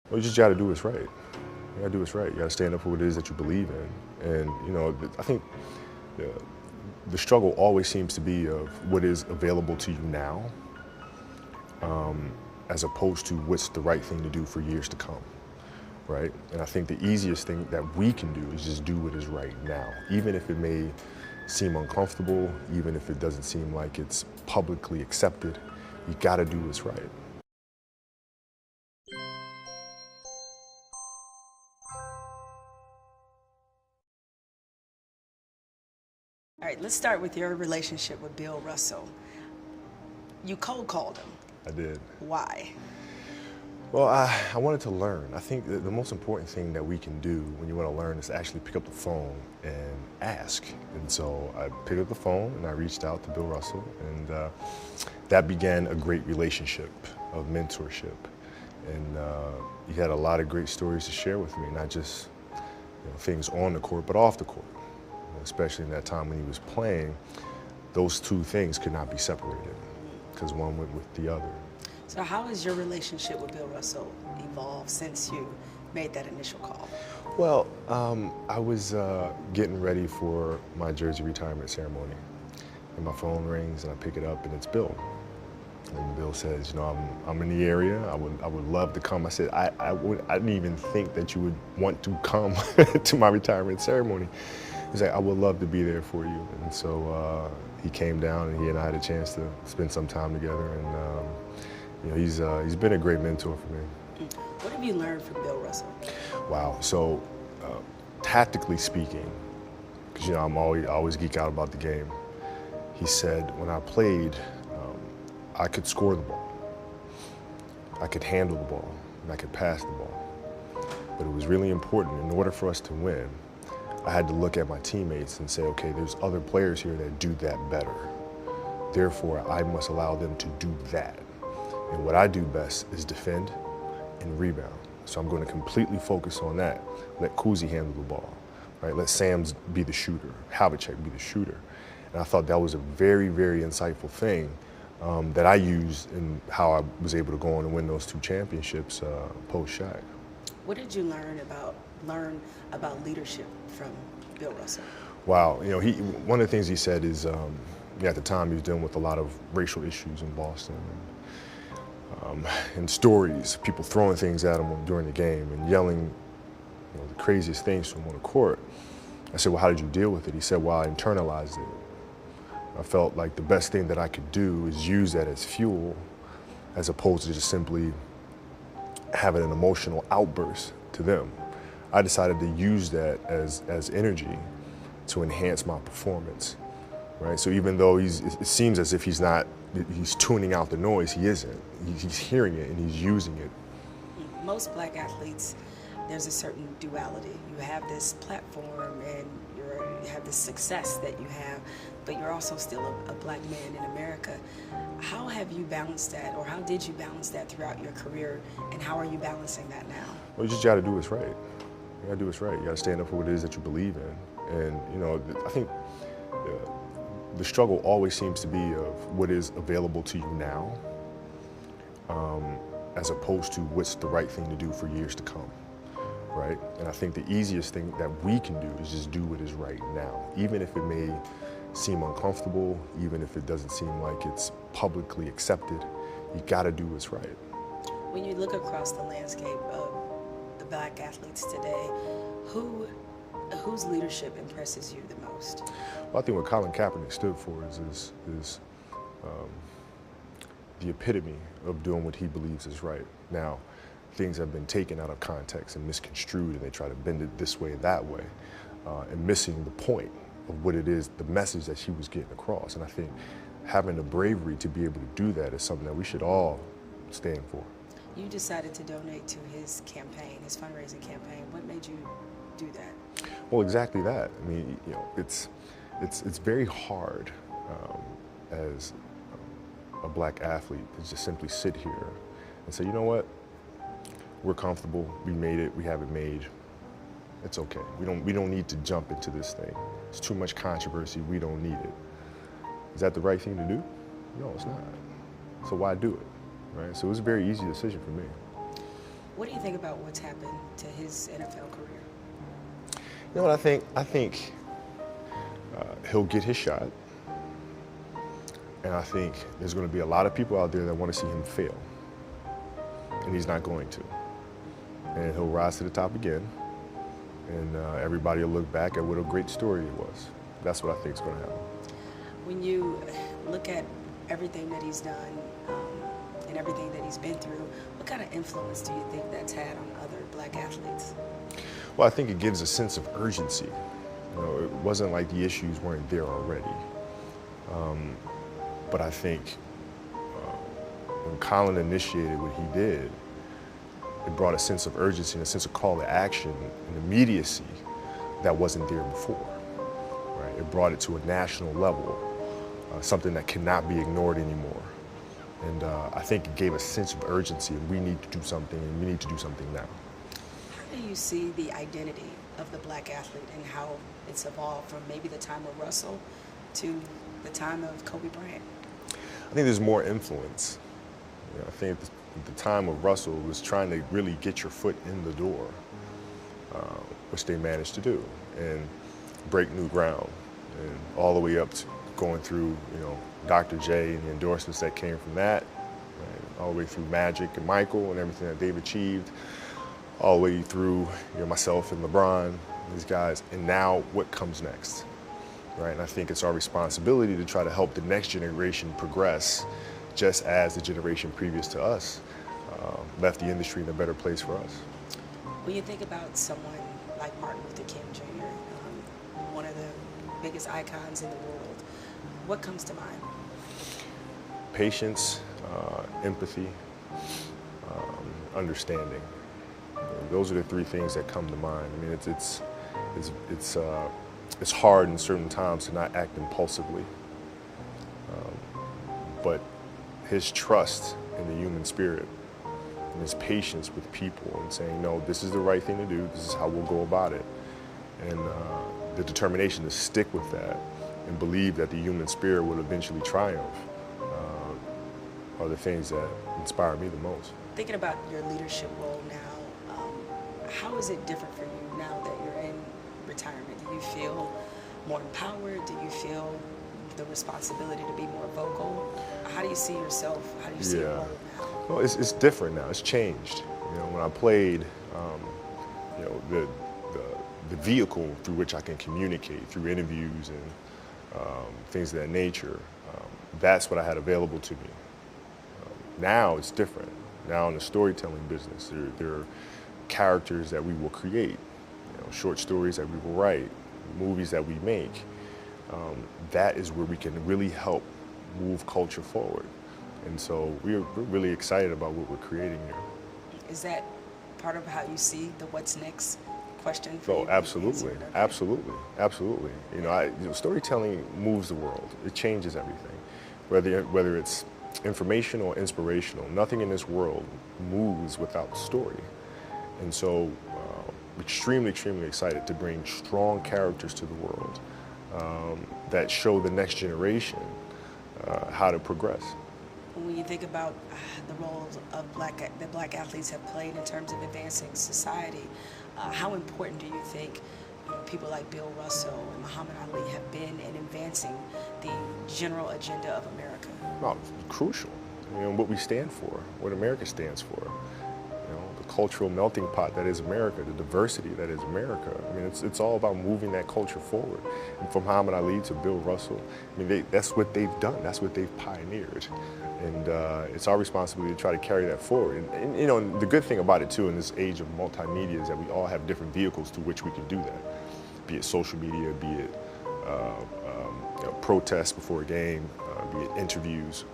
Well, you just got to do what's right. You got to do what's right. You got to stand up for what it is that you believe in. And, I think the struggle always seems to be of what is available to you now, as opposed to what's the right thing to do for years to come, right? And I think the easiest thing that we can do is just do what is right now, even if it may seem uncomfortable, even if it doesn't seem like it's publicly accepted. You got to do what's right. All right, let's start with your relationship with Bill Russell. You cold called him. I did. Why? Well, I wanted to learn. I think that the most important thing that we can do when you want to learn is to actually pick up the phone and ask. And so I picked up the phone and I reached out to Bill Russell, and that began a great relationship of mentorship. And he had a lot of great stories to share with me, not just things on the court, but off the court. Especially in that time when he was playing, those two things could not be separated because one went with the other. So how has your relationship with Bill Russell evolved since you made that initial call? Well, I was getting ready for my jersey retirement ceremony, and my phone rings, and I pick it up, and it's Bill. And Bill says, I'm in the area. I would love to come. I said, I didn't even think that you would want to come to my retirement ceremony. He's like, I would love to be there for you. And so he came down, and he and I had a chance to spend some time together. And he's been a great mentor for me. What have you learned from Bill Russell? Wow. So tactically speaking, because I always geek out about the game. He said when I played, I could score the ball, I could handle the ball, and I could pass the ball. But it was really important in order for us to win. I had to look at my teammates and say, okay, there's other players here that do that better. Therefore, I must allow them to do that. And what I do best is defend and rebound. So I'm going to completely focus on that. Let Kuzi handle the ball, right? Let Sams be the shooter, Havlicek be the shooter. And I thought that was a very, very insightful thing that I used in how I was able to go on and win those two championships post-Shaq. What did you learn about leadership from Bill Russell? Wow, one of the things he said is, at the time he was dealing with a lot of racial issues in Boston, and stories, people throwing things at him during the game and yelling, the craziest things to him on the court. I said, well, how did you deal with it? He said, well, I internalized it. I felt like the best thing that I could do is use that as fuel, as opposed to just simply having an emotional outburst to them. I decided to use that as energy to enhance my performance, right? So even though it seems as if he's tuning out the noise, he isn't. He's hearing it and he's using it. Most black athletes, there's a certain duality. You have this platform and you have this success that you have, but you're also still a black man in America. How have you balanced that, or how did you balance that throughout your career, and how are you balancing that now? Well, you just got to do what's right. You got to do what's right. You got to stand up for what it is that you believe in. And, I think the struggle always seems to be of what is available to you now, as opposed to what's the right thing to do for years to come, right? And I think the easiest thing that we can do is just do what is right now, even if it may seem uncomfortable, even if it doesn't seem like it's publicly accepted. You got to do what's right. When you look across the landscape of the black athletes today, whose leadership impresses you the most? Well, I think what Colin Kaepernick stood for is the epitome of doing what he believes is right. Now, things have been taken out of context and misconstrued, and they try to bend it this way, that way, and missing the point of what it is, the message that he was getting across. And I think having the bravery to be able to do that is something that we should all stand for. You decided to donate to his campaign, his fundraising campaign. What made you do that? Well, exactly that. I mean, it's very hard as a black athlete to just simply sit here and say, you know what, we're comfortable, we made it, we have it made. It's okay. We don't need to jump into this thing. It's too much controversy. We don't need it. Is that the right thing to do? No, it's not. So why do it, right? So it was a very easy decision for me. What do you think about what's happened to his NFL career? You know what I think he'll get his shot, and I think there's going to be a lot of people out there that want to see him fail, and he's not going to. And he'll rise to the top again, and everybody will look back at what a great story it was. That's what I think is going to happen. When you look at everything that he's done and everything that he's been through, what kind of influence do you think that's had on other black athletes? Well, I think it gives a sense of urgency. You know, it wasn't like the issues weren't there already. But I think when Colin initiated what he did, it brought a sense of urgency and a sense of call to action and immediacy that wasn't there before. Right? It brought it to a national level, something that cannot be ignored anymore. And I think it gave a sense of urgency, and we need to do something, and we need to do something now. How do you see the identity of the black athlete and how it's evolved from maybe the time of Russell to the time of Kobe Bryant? I think there's more influence. You know, I think at the time of Russell was trying to really get your foot in the door, which they managed to do, and break new ground, and all the way up to going through, you know, Dr. J and the endorsements that came from that, right, all the way through Magic and Michael and everything that they've achieved, all the way through, you know, myself and LeBron, these guys, and now what comes next, right? And I think it's our responsibility to try to help the next generation progress, just as the generation previous to us left the industry in a better place for us. When you think about someone like Martin Luther King Jr., one of the biggest icons in the world, what comes to mind? Patience, empathy, understanding. Those are the three things that come to mind. I mean, it's hard in certain times to not act impulsively, but his trust in the human spirit and his patience with people and saying, no, this is the right thing to do, this is how we'll go about it, and the determination to stick with that and believe that the human spirit will eventually triumph are the things that inspire me the most. Thinking about your leadership role now, how is it different for you now that you're in retirement? Do you feel more empowered? Do you feel the responsibility to be more vocal? How do you see yourself? How do you see your role now? Well, it's different now. It's changed. You know, when I played, you know, the vehicle through which I can communicate through interviews and things of that nature, that's what I had available to me. Now it's different. Now in the storytelling business, there are characters that we will create, you know, short stories that we will write, movies that we make. That is where we can really help move culture forward. And so we're really excited about what we're creating here. Is that part of how you see the what's next question for you? Oh, absolutely, absolutely, absolutely. You know, storytelling moves the world. It changes everything, whether it's information or inspirational. Nothing in this world moves without story. And so extremely, extremely excited to bring strong characters to the world that show the next generation how to progress. When you think about the roles of that black athletes have played in terms of advancing society, how important do you think people like Bill Russell and Muhammad Ali have been in advancing the general agenda of America? Well, crucial. You know, what we stand for, what America stands for. You know, the cultural melting pot that is America, the diversity that is America. I mean, it's all about moving that culture forward. And from Muhammad Ali to Bill Russell, I mean, that's what they've done. That's what they've pioneered. And it's our responsibility to try to carry that forward. And you know, the good thing about it too in this age of multimedia is that we all have different vehicles through which we can do that. Be it social media, be it you know, protests before a game, be it interviews,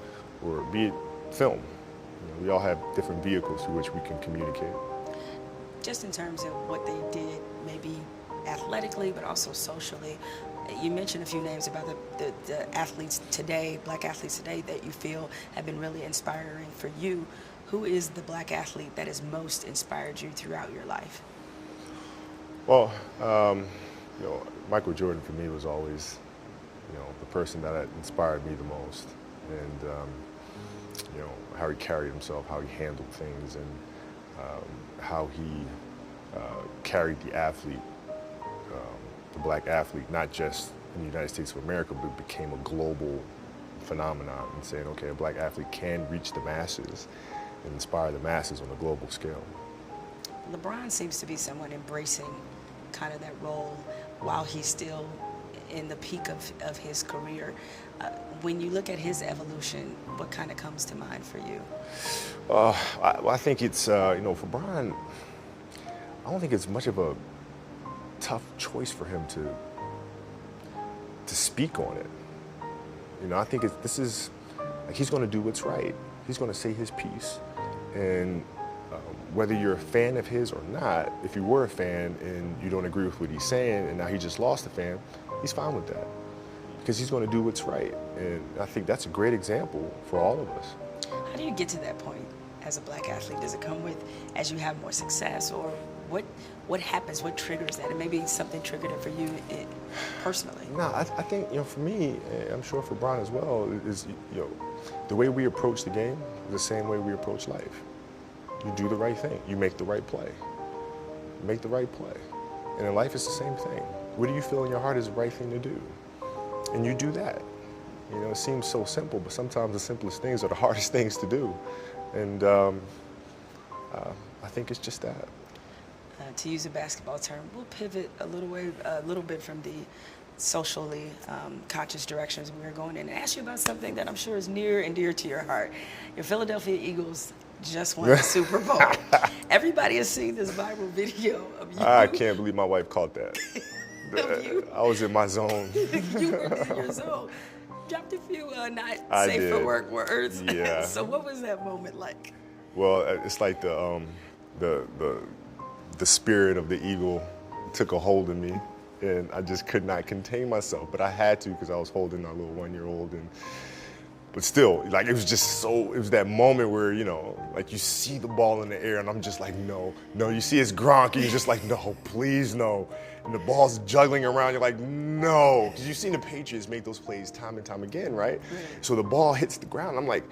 or be it film. You know, we all have different vehicles through which we can communicate. Just in terms of what they did, maybe athletically, but also socially, you mentioned a few names about the athletes today, black athletes today, that you feel have been really inspiring for you. Who is the black athlete that has most inspired you throughout your life? Well, you know, Michael Jordan for me was always, you know, the person that inspired me the most. And, you know, how he carried himself, how he handled things, and how he carried the athlete, the black athlete, not just in the United States of America, but became a global phenomenon, and saying, okay, a black athlete can reach the masses and inspire the masses on a global scale. LeBron seems to be someone embracing kind of that role while he's still in the peak of his career. When you look at his evolution, what kind of comes to mind for you? I think it's, for Bryant, I don't think it's much of a tough choice for him to speak on it. I think this is, like, he's going to do what's right. He's going to say his piece. And whether you're a fan of his or not, if you were a fan and you don't agree with what he's saying and now he just lost a fan, he's fine with that. Because he's going to do what's right. And I think that's a great example for all of us. How do you get to that point as a black athlete? Does it come with as you have more success, or what happens, what triggers that? And maybe something triggered it for you personally. No, I think, for me, I'm sure for Bryant as well, is, the way we approach the game is the same way we approach life. You do the right thing. You make the right play. You make the right play. And in life, it's the same thing. What do you feel in your heart is the right thing to do? And you do that. It seems so simple, but sometimes the simplest things are the hardest things to do. And I think it's just that. To use a basketball term, we'll pivot a little bit from the socially conscious directions we are going in, and ask you about something that I'm sure is near and dear to your heart. Your Philadelphia Eagles just won the Super Bowl. Everybody has seen this viral video of you. I can't believe my wife caught that. I was in my zone. You were in your zone. Dropped a few not safe for work words. Yeah. So what was that moment like? Well, it's like the spirit of the eagle took a hold of me, and I just could not contain myself. But I had to, because I was holding our little 1-year-old, but still, like, it was that moment where, like, you see the ball in the air, and I'm just like, no. You see it's Gronk, and you're just like, no, please, no. And the ball's juggling around, you're like, no. Because you've seen the Patriots make those plays time and time again, right? So the ball hits the ground, I'm like,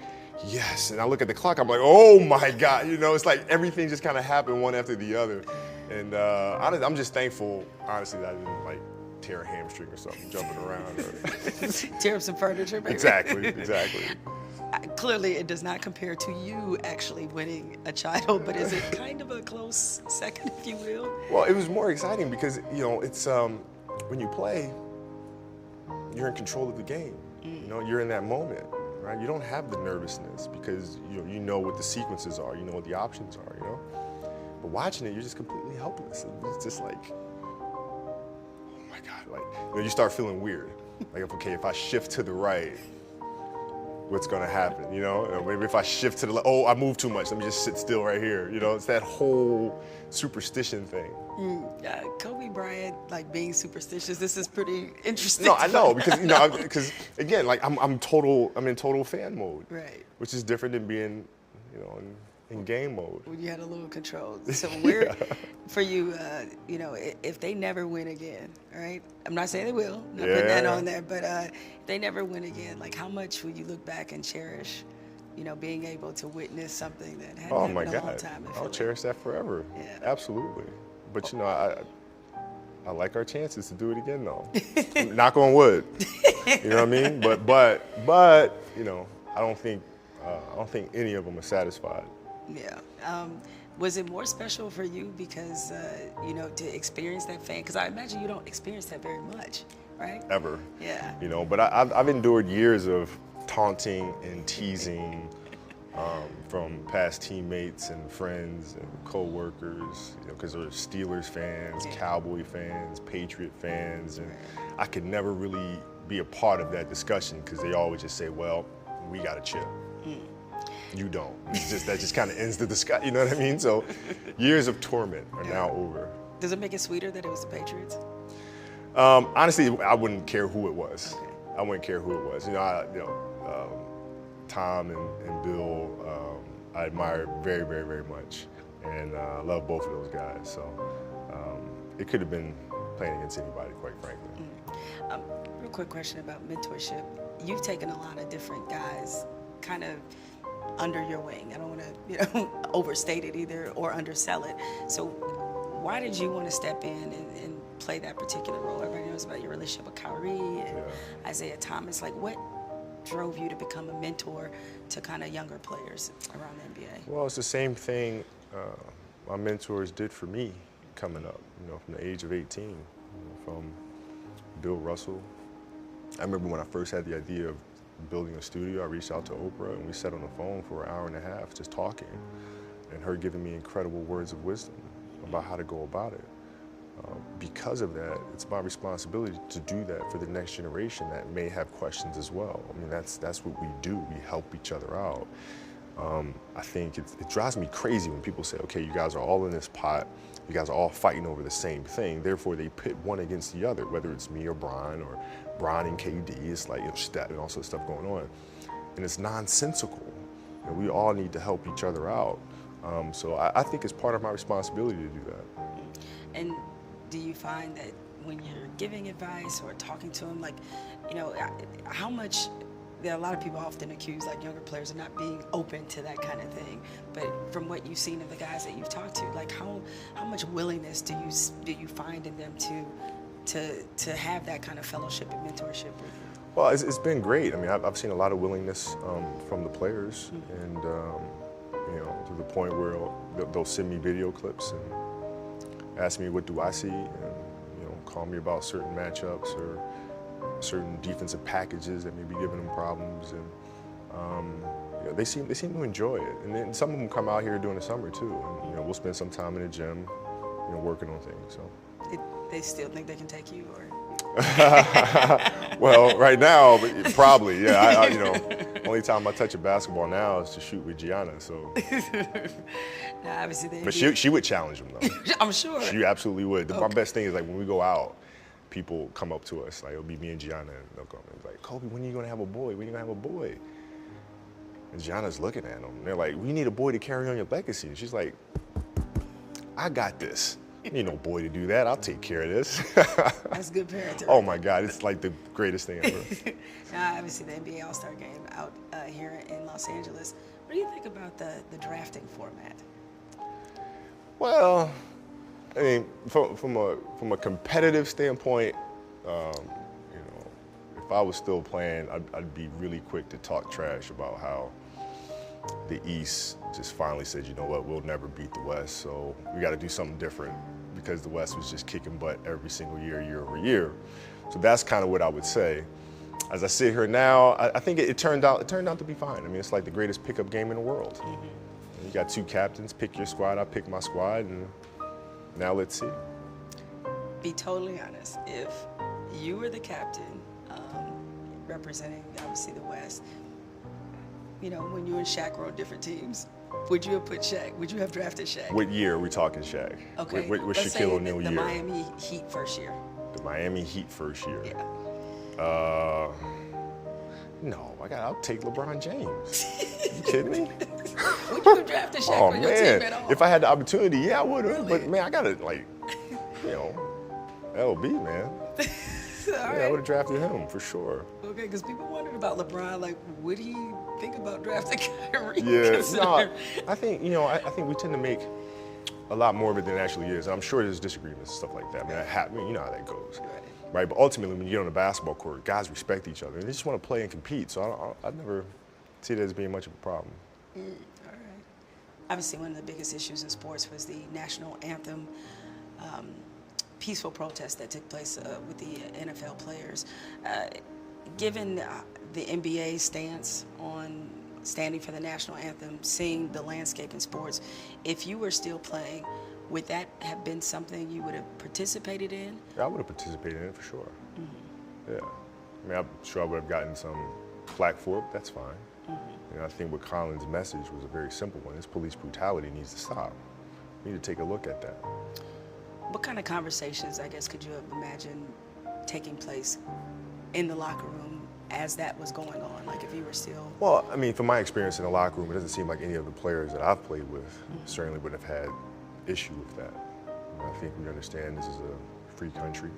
yes. And I look at the clock, I'm like, oh my God. It's like everything just kind of happened one after the other. And honestly, I'm just thankful, honestly, that I didn't, like, tear a hamstring or something, jumping around. Or tear up some furniture, maybe. Exactly. Clearly, it does not compare to you actually winning a title, but is it kind of a close second, if you will? Well, it was more exciting because, it's when you play, you're in control of the game. You're in that moment, right? You don't have the nervousness because you know what the sequences are, you know what the options are, But watching it, you're just completely helpless. It's just like, oh my God, like, you start feeling weird. Like, okay, if I shift to the right, what's gonna happen, Maybe if I shift to the left, I moved too much, let me just sit still right here, It's that whole superstition thing. Kobe Bryant, like, being superstitious, this is pretty interesting. No, I know, because again, like, I'm in total fan mode. Right. Which is different than being, in game mode. When you had a little control. So where, for you, if they never win again, right? I'm not saying they will, not putting that on there, but if they never win again, like, how much will you look back and cherish, being able to witness something that hadn't happened a long time? I'll cherish that forever. Yeah. Absolutely. But I like our chances to do it again, though. Knock on wood. You know what I mean? But I don't think any of them are satisfied. Yeah. Was it more special for you because, to experience that fan? Because I imagine you don't experience that very much, right? Ever. Yeah. But I've endured years of taunting and teasing from past teammates and friends and co-workers, because they're Steelers fans, Cowboy fans, Patriot fans, and I could never really be a part of that discussion because they always just say, well, we got a chip. You don't. That just kind of ends the discussion, you know what I mean? So years of torment are now over. Does it make it sweeter that it was the Patriots? Honestly, I wouldn't care who it was. Okay. I wouldn't care who it was. Tom and Bill, I admire very, very, very much. And I love both of those guys. So it could have been playing against anybody, quite frankly. Real quick question about mentorship. You've taken a lot of different guys, kind of under your wing. I don't want to, overstate it either or undersell it. So why did you want to step in and play that particular role? Everybody knows about your relationship with Kyrie and Isaiah Thomas. Like, what drove you to become a mentor to kind of younger players around the NBA? Well, it's the same thing my mentors did for me coming up, from the age of 18, from Bill Russell. I remember when I first had the idea of building a studio, I reached out to Oprah and we sat on the phone for an hour and a half just talking, and her giving me incredible words of wisdom about how to go about it. Because of that, it's my responsibility to do that for the next generation that may have questions as well. I mean, that's what we do. We help each other out. I think it drives me crazy when people say, okay, you guys are all in this pot, you guys are all fighting over the same thing, therefore they pit one against the other, whether it's me or Bryant and KD. It's like, and all sorts of stuff going on. And it's nonsensical. And we all need to help each other out. So I think it's part of my responsibility to do that. And do you find that when you're giving advice or talking to them, like, how much, there are a lot of people often accuse like younger players of not being open to that kind of thing, but from what you've seen of the guys that you've talked to, like how much willingness do you find in them to have that kind of fellowship and mentorship with you? Well, it's been great. I mean, I've seen a lot of willingness from the players, and to the point where they'll send me video clips and ask me what do I see, and call me about certain matchups or certain defensive packages that may be giving them problems, and they seem to enjoy it. And then some of them come out here during the summer too, and we'll spend some time in the gym, working on things. So they still think they can take you, or? Well, right now, probably, yeah. Only time I touch a basketball now is to shoot with Gianna. So, now, obviously, but she would challenge him though. I'm sure she absolutely would. My best thing is like when we go out, people come up to us, like it'll be me and Gianna, and they'll come and like, Kobe, when are you gonna have a boy? When are you gonna have a boy? And Gianna's looking at them. They're like, we need a boy to carry on your legacy. And she's like, I got this. You need no boy to do that. I'll take care of this. That's good parenting. Oh my God, it's like the greatest thing ever. Now, obviously, the NBA All-Star Game out here in Los Angeles. What do you think about the drafting format? Well, I mean, from a competitive standpoint, if I was still playing, I'd be really quick to talk trash about how the East just finally said, you know what, we'll never beat the West, so we got to do something different because the West was just kicking butt every single year over year. So that's kind of what I would say. As I sit here now, I think it turned out to be fine. I mean, it's like the greatest pickup game in the world. You got two captains, pick your squad, I pick my squad, and now let's see. Be totally honest, if you were the captain, representing obviously the West, when you and Shaq were on different teams, would you have put Shaq? Would you have drafted Shaq? What year are we talking Shaq? Okay. What Shaquille O'Neal year? The Miami Heat first year. The Miami Heat first year. Yeah. No, I'll take LeBron James. You kidding me? Would you have drafted Shaq on your team at all? If I had the opportunity, yeah, I would have. Really? But man, I gotta LB, man. I would have drafted him for sure. Okay, because people wondered about LeBron. Like, would he think about drafting Kyrie? Yeah, no, I think I think we tend to make a lot more of it than it actually is. I'm sure there's disagreements and stuff like that. I mean, you know how that goes, right? But ultimately, when you get on the basketball court, guys respect each other and they just want to play and compete. So I never see it as being much of a problem. All right. Obviously, one of the biggest issues in sports was the national anthem. Peaceful protest that took place with the NFL players. Given the NBA's stance on standing for the national anthem, seeing the landscape in sports, if you were still playing, would that have been something you would have participated in? Yeah, I would have participated in it for sure. Yeah. I mean, I'm sure I would have gotten some flack for it, but that's fine. I think what Colin's message was a very simple one. This police brutality needs to stop. We need to take a look at that. What kind of conversations, I guess, could you have imagined taking place in the locker room as that was going on? Like if you were still... Well, I mean, from my experience in the locker room, it doesn't seem like any of the players that I've played with certainly would have had issue with that. I think we understand this is a free country.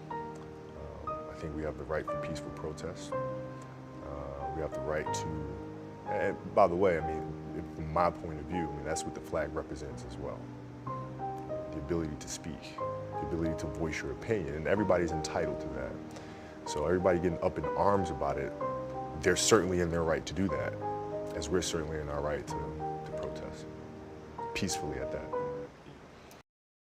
I think we have the right for peaceful protest. We have the right to And by the way, I mean, from my point of view, I mean, that's what the flag represents as well. The ability to speak, the ability to voice your opinion, and everybody's entitled to that. So everybody getting up in arms about it, they're certainly in their right to do that, as we're certainly in our right to protest peacefully at that.